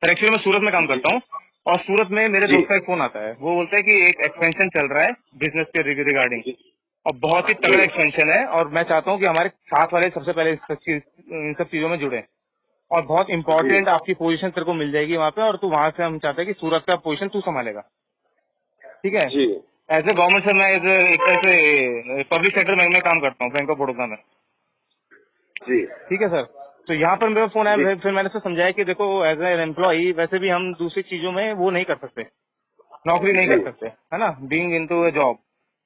Sir actually मैं सूरत में काम करता हूँ और सूरत में मेरे दोस्त का एक फोन आता है। वो बोलता है कि एक एक्सपेंशन चल रहा है बिजनेस के रिगार्डिंग और बहुत ही तगड़ा एक्सपेंशन है और मैं चाहता हूँ कि हमारे साथ वाले सबसे पहले इन सब चीजों में जुड़े और बहुत इंपॉर्टेंट आपकी पोजीशन तेरे को मिल जाएगी वहाँ पे और तू वहाँ से हम चाहते हैं कि सूरत का पोजीशन तू संभालेगा। ठीक है। एज ए गवर्नमेंट सर मैं एज एक तरह से पब्लिक सेक्टर बैंक में काम करता हूँ, बैंक ऑफ बड़ौदा में। जी ठीक है सर। तो यहाँ पर मेरा फोन आया, फिर मैंने उसको समझाया कि देखो एज एन एम्प्लॉई वैसे भी हम दूसरी चीजों में वो नहीं कर सकते, नौकरी नहीं कर सकते, है ना, बीइंग इनटू अ जॉब।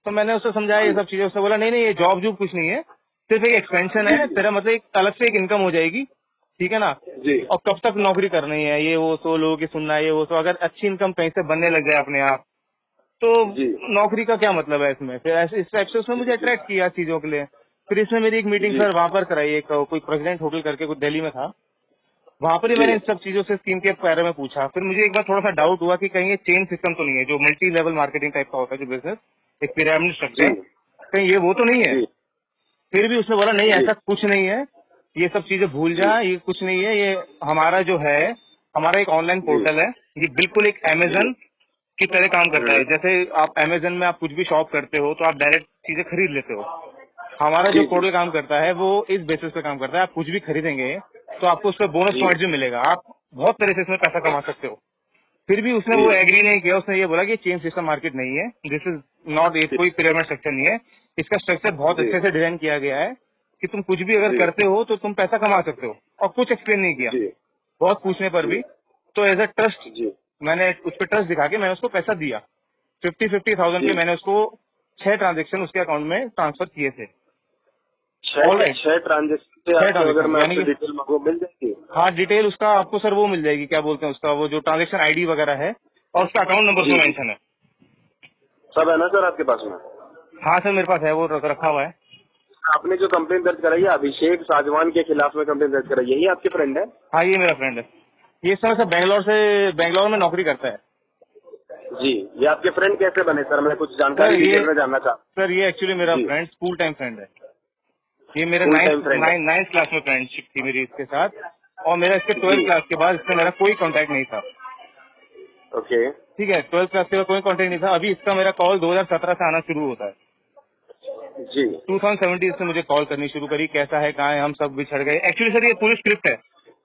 तो मैंने उससे समझाया ये सब चीजें, उससे बोला नहीं नहीं ये जॉब जॉब कुछ नहीं है, सिर्फ एक एक्सपेंशन है तेरा, मतलब एक अलग से एक इनकम हो जाएगी। ठीक है ना। और कब तक नौकरी करनी है, ये वो तो लोगों की सुनना है, ये वो तो अगर अच्छी इनकम कहीं से बनने लग जाए अपने आप तो नौकरी का क्या मतलब है इसमें। फिर ऐसे इस टाइप से उसने मुझे अट्रैक्ट किया चीजों के लिए। फिर इसमें मेरी एक मीटिंग सर वहां पर कराई, एक कोई प्रेसिडेंट होटल करके कुछ दिल्ली में था, वहां पर ही मैंने इन सब चीजों से स्कीम के बारे में पूछा। फिर मुझे एक बार थोड़ा सा डाउट हुआ कि कहीं ये चेन सिस्टम तो नहीं है, जो मल्टी लेवल मार्केटिंग टाइप का होता है जो बिजनेस, एक पिरामिड स्ट्रक्चर, कहीं ये वो तो नहीं है। फिर भी उसने बोला नहीं ऐसा कुछ नहीं है, ये सब चीजें भूल जा, ये कुछ नहीं है, ये हमारा जो है हमारा एक ऑनलाइन पोर्टल है, ये बिल्कुल एक अमेजन की तरह काम करता है। जैसे आप अमेजन में आप कुछ भी शॉप करते हो तो आप डायरेक्ट चीजें खरीद लेते हो, हमारा जो पोर्टल काम करता है वो इस बेसिस पे काम करता है। आप कुछ भी खरीदेंगे तो आपको उस पर बोनस पॉइंट भी मिलेगा, आप बहुत तरह से इसमें पैसा कमा सकते हो। फिर भी उसने वो एग्री नहीं किया, उसने ये बोला कि चेन सिस्टम मार्केट नहीं है, दिस इज नॉट, ये कोई पिरामिड स्ट्रक्चर नहीं है, इसका स्ट्रक्चर बहुत अच्छे से डिजाइन किया गया है कि तुम कुछ भी अगर करते हो तो तुम पैसा कमा सकते हो। और कुछ एक्सप्लेन नहीं किया बहुत पूछने पर भी। तो एज अ ट्रस्ट मैंने उस पर ट्रस्ट दिखा के मैंने उसको पैसा दिया, 50,000 के मैंने उसको 6 ट्रांजेक्शन उसके अकाउंट में ट्रांसफर किए थे। 6 ट्रांजेक्शन अगर मैं आपसे डिटेल मांगू मिल जाएगी? हाँ डिटेल उसका आपको सर वो मिल जाएगी, क्या बोलते हैं उसका, वो जो ट्रांजेक्शन आईडी वगैरह है और उसका अकाउंट नंबर उसमें मेंशन है। सब है ना सर आपके पास में? हाँ सर मेरे पास है, वो रखा हुआ है। आपने जो कंप्लेन दर्ज कराई है अभिषेक साजवान के खिलाफ में कंप्लेन दर्ज कराई, यही आपके फ्रेंड है? हाँ ये मेरा फ्रेंड है, ये इस समय सर बेंगलोर में नौकरी करता है। जी ये आपके फ्रेंड कैसे बने सर? मैं कुछ जानकारी डिटेल में जानना चाहता। सर ये एक्चुअली मेरा फ्रेंड स्कूल टाइम फ्रेंड है, ये मेरे 9th क्लास में फ्रेंडशिप थी मेरी इसके साथ, और मेरा इसके 12th क्लास के बाद इससे मेरा कोई कांटेक्ट नहीं था। ओके ठीक है, 12th क्लास के बाद कोई कांटेक्ट नहीं था। अभी इसका मेरा कॉल 2017 से आना शुरू होता है जी। 2017 से मुझे कॉल करनी शुरू करी, कैसा है कहाँ है, हम सब बिछड़ गए। एक्चुअली सर ये पूरी स्क्रिप्ट है,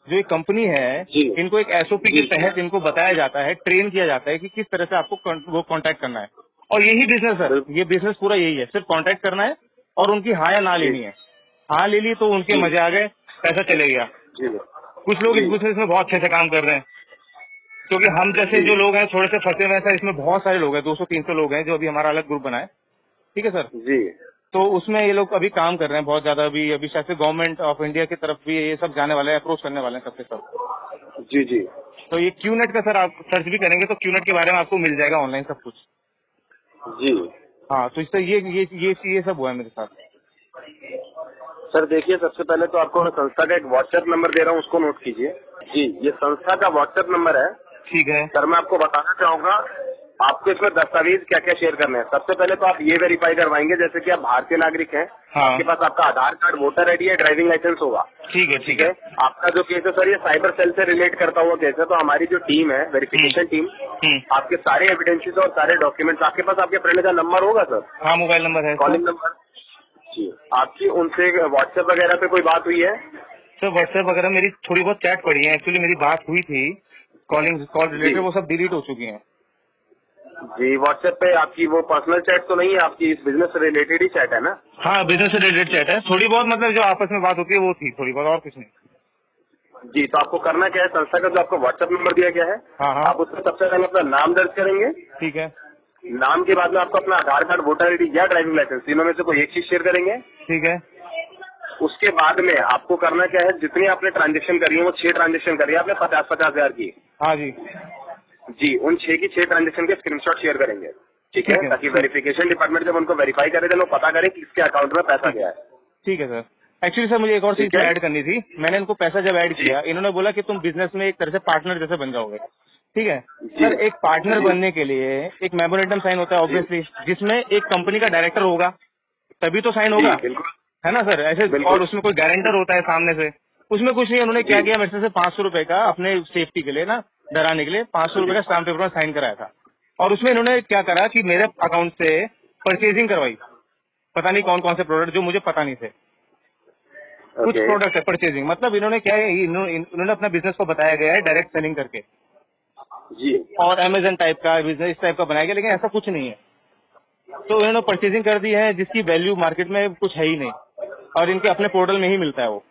जो एक कंपनी है इनको एक एसओपी के तहत इनको बताया जाता है, ट्रेन किया जाता है कि किस तरह से आपको वो कांटेक्ट करना है। और यही बिजनेस सर, ये बिजनेस पूरा यही है, सिर्फ कांटेक्ट करना है और उनकी हाँ या ना लेनी है। हाँ ले ली तो उनके मजे आ गए, पैसा चले गया। कुछ लोग इस बिजनेस में बहुत अच्छे से काम कर रहे हैं, क्योंकि हम जैसे जो लोग हैं थोड़े से फंसे हुए हैं, इसमें बहुत सारे लोग हैं, 200-300 लोग हैं जो अभी हमारा अलग ग्रुप बना है। ठीक है सर जी। तो उसमें ये लोग अभी काम कर रहे हैं बहुत ज्यादा, अभी शायद से गवर्नमेंट ऑफ इंडिया की तरफ भी ये सब जाने वाले हैं, अप्रोच करने वाले हैं सबसे सब। जी जी। तो ये क्यूनेट का सर आप सर्च भी करेंगे तो क्यूनेट के बारे में आपको मिल जाएगा ऑनलाइन सब कुछ। जी हाँ तो इससे ये सब हुआ है मेरे साथ। सर देखिए, सबसे पहले तो आपको मैं संस्था का एक व्हाट्सएप नंबर दे रहा हूँ, उसको नोट कीजिए। जी ये संस्था का व्हाट्सएप नंबर है। ठीक है सर मैं आपको बताना चाहूंगा आपको इसमें दस्तावेज क्या क्या शेयर करने हैं। सबसे पहले तो आप ये वेरीफाई करवाएंगे जैसे कि आप भारतीय नागरिक हैं। हाँ। आपके पास आपका आधार कार्ड, वोटर आईडी या ड्राइविंग लाइसेंस होगा। ठीक है। आपका जो केस है सर ये साइबर सेल से रिलेट करता हुआ केस है, तो हमारी जो टीम है वेरिफिकेशन टीम आपके सारे एविडेंसेस और सारे डॉक्यूमेंट्स, आपके पास आपके फ्रेंड का नंबर होगा सर? हाँ मोबाइल नंबर है, कॉलिंग नंबर जी। आपकी उनसे व्हाट्सएप वगैरह पे कोई बात हुई है? सर व्हाट्सएप वगैरह मेरी थोड़ी बहुत चैट पड़ी है, एक्चुअली मेरी बात हुई थी कॉल रिलेटेड, वो सब डिलीट हो चुकी है। जी व्हाट्सएप पे आपकी वो पर्सनल चैट तो नहीं है, आपकी इस बिजनेस से रिलेटेड ही चैट है ना? हाँ बिजनेस से रिलेटेड चैट है, थोड़ी बहुत मतलब जो आपस में बात होती है वो थी थोड़ी बहुत, और कुछ नहीं। जी तो आपको करना क्या है, संस्था का जो आपको व्हाट्सएप नंबर दिया गया है आप उसमें सबसे पहले अपना नाम दर्ज करेंगे। ठीक है। नाम के बाद में आपको अपना आधार कार्ड, वोटर आईडी या ड्राइविंग लाइसेंस, तीनों में से कोई एक चीज शेयर करेंगे। ठीक है। उसके बाद में आपको करना क्या है, जितनी आपने ट्रांजेक्शन करी है वो 6 ट्रांजेक्शन करी है आपने 50-50 हजार की। हाँ जी। जी उन 6 की 6 ट्रांजेक्शन के स्क्रीनशॉट शेयर करेंगे। ठीक है, ताकि वेरिफिकेशन डिपार्टमेंट जब उनको वेरीफाई करे तो वो पता करे कि किसके अकाउंट में पैसा गया है। ठीक है सर। एक्चुअली सर मुझे एक और चीज ऐड करनी थी, मैंने इनको पैसा जब ऐड किया इन्होंने बोला कि तुम बिजनेस में एक तरह से पार्टनर जैसे बन जाओगे। ठीक है सर, एक पार्टनर बनने के लिए एक मेमोरेंडम साइन होता है ऑब्वियसली, जिसमें एक कंपनी का डायरेक्टर होगा तभी तो साइन होगा, है ना सर ऐसे, और उसमें कोई गारंटर होता है सामने से, उसमें कुछ नहीं। उन्होंने क्या किया, मेरे से 500 रुपए का अपने सेफ्टी के लिए ना डराने के लिए 500 रुपए का स्टाम्प पेपर में साइन कराया था। और उसमें इन्होंने क्या करा कि मेरे अकाउंट से परचेजिंग करवाई, पता नहीं कौन कौन से प्रोडक्ट जो मुझे पता नहीं थे। कुछ प्रोडक्ट है परचेजिंग, मतलब इन्होंने क्या है, इन्होंने अपना बिजनेस को बताया गया है डायरेक्ट सेलिंग करके जी, और अमेजन टाइप का बिजनेस इस टाइप का बनाया गया, लेकिन ऐसा कुछ नहीं है। तो इन्होंने परचेजिंग कर दी है जिसकी वैल्यू मार्केट में कुछ है ही नहीं, और इनके अपने पोर्टल में ही मिलता है वो।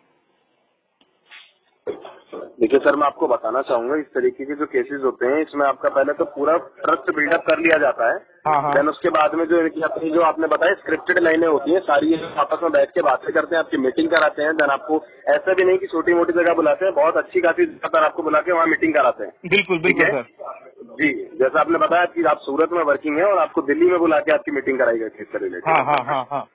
देखिए सर, मैं आपको बताना चाहूंगा, इस तरीके के जो केसेस होते हैं इसमें आपका पहले तो पूरा ट्रस्ट बिल्डअप कर लिया जाता है। हाँ। देन उसके बाद में जो इनकी अपनी जो आपने बताया स्क्रिप्टेड लाइनें होती हैं, सारी ये आपस में बैठ के बातें करते हैं, आपकी मीटिंग कराते हैं। देन आपको ऐसा भी नहीं कि छोटी मोटी जगह बुलाते हैं, बहुत अच्छी खासी जगह पर आपको बुला के वहाँ मीटिंग कराते हैं। बिल्कुल बिल्कुल सर। जी, जैसा आपने बताया कि आप सूरत में वर्किंग है और आपको दिल्ली में बुला के आपकी मीटिंग कराई गई केस से रिलेटेड। हाँ।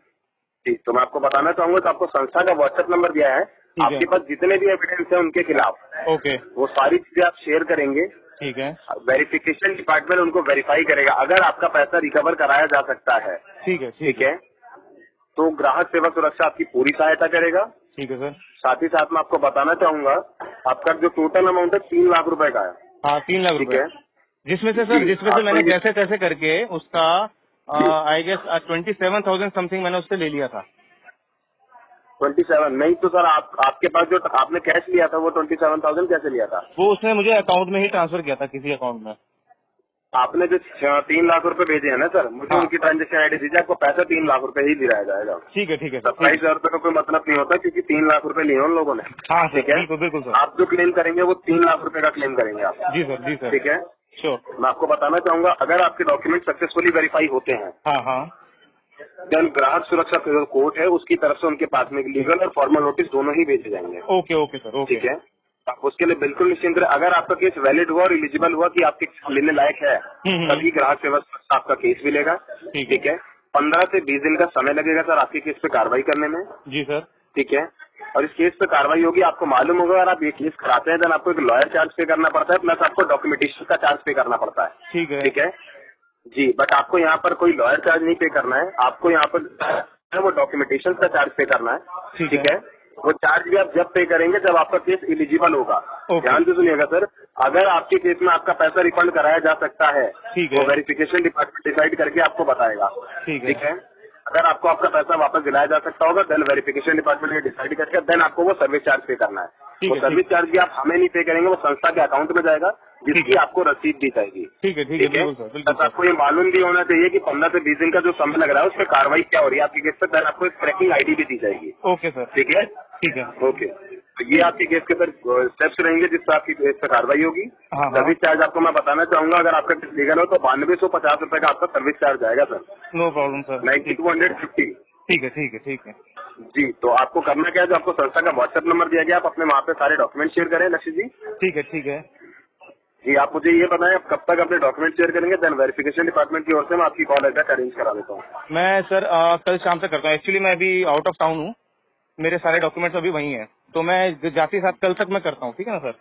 जी, तो मैं आपको बताना चाहूंगा, तो आपको संस्था का व्हाट्सएप नंबर दिया है, आपके पास जितने भी एविडेंस है उनके खिलाफ, ओके, वो सारी चीजें आप शेयर करेंगे। ठीक है, वेरिफिकेशन डिपार्टमेंट उनको वेरीफाई करेगा। अगर आपका पैसा रिकवर कराया जा सकता है, ठीक है, तो ग्राहक सेवा सुरक्षा आपकी पूरी सहायता करेगा। ठीक है सर। साथ ही साथ मैं आपको बताना चाहूंगा, आपका जो टोटल अमाउंट है 3 लाख रुपए का है। हाँ, 3 लाख रुपए, जिसमें से मैंने जैसे तैसे करके उसका आई गेस 27,000 समथिंग मैंने उससे ले लिया था। 27 नहीं तो सर, आपके पास जो आपने कैश लिया था वो 27,000 कैसे लिया था? वो उसने मुझे अकाउंट में ही ट्रांसफर किया था, किसी अकाउंट में। आपने जो 3 लाख रुपए भेजे हैं ना सर, मुझे उनकी ट्रांजेक्शन आईडी दीजिए, आपको पैसा 3 लाख रुपए ही दिलाया जाएगा। ठीक है सर। 27,000 रुपए का कोई मतलब नहीं होता, क्योंकि 3 लाख रुपए लिए उन लोगों ने। हाँ ठीक है, बिल्कुल सर। आप जो क्लेम करेंगे वो 3 लाख रुपए का क्लेम करेंगे आप। जी सर। ठीक है, श्योर। मैं आपको बताना चाहूंगा, अगर आपके डॉक्यूमेंट सक्सेसफुली वेरीफाई होते हैं, हाँ, देन ग्राहक सुरक्षा कोर्ट है उसकी तरफ से उनके पास में लीगल और फॉर्मल नोटिस दोनों ही भेजे जाएंगे। Okay sir, okay. ठीक है, आप उसके लिए बिल्कुल निश्चिंत रहे। अगर आपका केस वैलिड हुआ और एलिजिबल हुआ कि आपके लेने लायक है, तभी ग्राहक सेवा सुरक्षा आपका केस मिलेगा। ठीक है, 15 से 20 दिन का समय लगेगा सर आपके केस पे कार्रवाई करने में। जी सर। ठीक है, और इस केस पे कार्रवाई होगी, आपको मालूम होगा अगर आप ये केस कराते हैं, देन आपको एक लॉयर चार्ज पे करना पड़ता है, प्लस आपको डॉक्यूमेंटेशन का चार्ज पे करना पड़ता है। ठीक है जी, बट आपको यहाँ पर कोई लॉयर चार्ज नहीं पे करना है, आपको यहाँ पर वो डॉक्यूमेंटेशन का चार्ज पे करना है। ठीक है, वो चार्ज भी आप जब पे करेंगे जब आपका केस एलिजिबल होगा। ध्यान से सुनिएगा सर, अगर आपके केस में आपका पैसा रिफंड कराया जा सकता है, वो वेरिफिकेशन डिपार्टमेंट डिसाइड करके आपको बताएगा। ठीक है, अगर आपको आपका पैसा वापस दिलाया जा सकता होगा, देन वेरिफिकेशन डिपार्टमेंट ने डिसाइड करके देन आपको वो सर्विस चार्ज पे करना है। वो सर्विस चार्ज भी आप हमें नहीं पे करेंगे, वो संस्था के अकाउंट में जाएगा, जिसकी आपको रसीद दी जाएगी। ठीक है, बस आपको ये मालूम भी होना चाहिए कि 15 से 20 दिन का जो समय लग रहा है उसमें कार्रवाई क्या हो रही है आपके केस पे, देन आपको एक ट्रैकिंग आईडी भी दी जाएगी। Okay sir. ठीक है, ओके। तो ये आपके केस के सर स्टेप्स रहेंगे जिससे आपकी केस पे कार्रवाई होगी। सर्विस चार्ज आपको मैं बताना चाहूंगा, अगर आपका केस लीगल हो तो 9250 रुपए का आपका सर्विस चार्ज आएगा सर। No problem sir. 9250। ठीक है जी। तो आपको करना क्या है, जो आपको संस्था का व्हाट्सएप नंबर दिया गया, आप अपने वहाँ पे सारे डॉक्यूमेंट शेयर करें लक्ष्य जी। ठीक है जी। आप मुझे ये बताएं आप कब तक अपने डॉक्यूमेंट शेयर करेंगे, देन वेरिफिकेशन डिपार्टमेंट की ओर से मैं आपकी कॉल लेटर अरेंज करा देता हूँ। मैं सर कल शाम तक करता हूँ, एक्चुअली मैं अभी आउट ऑफ टाउन हूँ, मेरे सारे डॉक्यूमेंट्स अभी वहीं हैं, तो मैं जाते ही साथ कल तक मैं करता हूँ। ठीक है ना सर?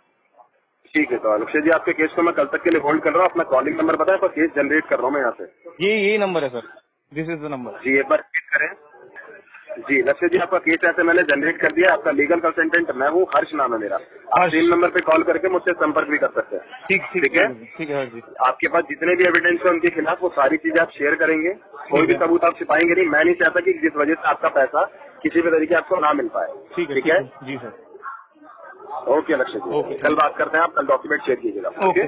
ठीक है, तो अक्षय जी आपके केस को मैं कल तक के लिए होल्ड कर रहा हूँ, अपना कॉलिंग नंबर बताएं, पर केस जनरेट कर रहा हूँ मैं यहाँ से। यही नंबर है sir, this is the number जी। एक बार चेक करें जी। लक्ष्य जी आपका केस ऐसे मैंने जनरेट कर दिया, आपका लीगल कंसल्टेंट मैं हूँ, हर्ष नाम है मेरा। आप सेम नंबर पे कॉल करके मुझसे संपर्क भी कर सकते हैं। ठीक है हर्ष जी। आपके पास जितने भी एविडेंस है उनके खिलाफ वो सारी चीजें आप शेयर करेंगे, कोई भी सबूत आप छिपाएंगे नहीं। मैं नहीं चाहता कि जिस वजह से आपका पैसा किसी भी तरीके आपको ना मिल पाए। ठीक है जी सर। ओके लक्ष्य जी, कल बात करते हैं, आप कल डॉक्यूमेंट शेयर कीजिएगा। ओके।